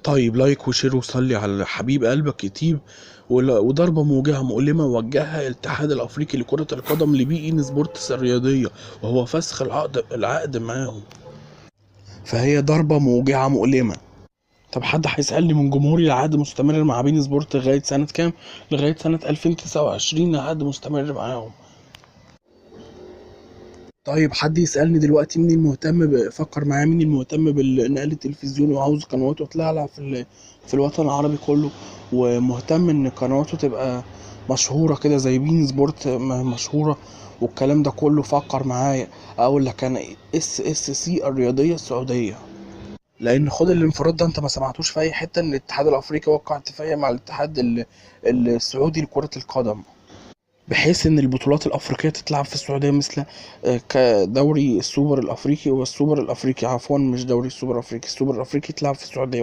طيب لايك وشير وصلي على حبيب قلبك يتيب. وضربة موجعة مؤلمة وجهها الاتحاد الأفريقي لكرة القدم لبي إن سبورتس الرياضية، وهو فسخ العقد معاهم. فهي ضربة موجعة مؤلمة. طب حد هيسألني من جمهوري، العقد مستمر مع بين سبورت لغاية سنة كام؟ لغاية سنة 2029 العقد مستمر معاهم. طيب حد يسألني دلوقتي مين المهتم فكر معايا، مين المهتم بالنقل التلفزيوني وعاوز قنواته تلعلع في الوطن العربي كله، ومهتم ان قنواته تبقى مشهورة كده زي بين سبورت مشهورة والكلام ده كله، فكر معايا. اقول لك انا SSC الرياضية السعودية. لان خد الانفراد ده انت ما سمعتوش في اي حتة ان الاتحاد الافريقي وقع اتفاقية مع الاتحاد السعودي لكرة القدم، بحيث ان البطولات الافريقيه تتلعب في السعوديه، مثل كدوري السوبر الافريقي والسوبر الافريقي، عفوا مش دوري السوبر الافريقي، السوبر الافريقي يتلعب في السعوديه.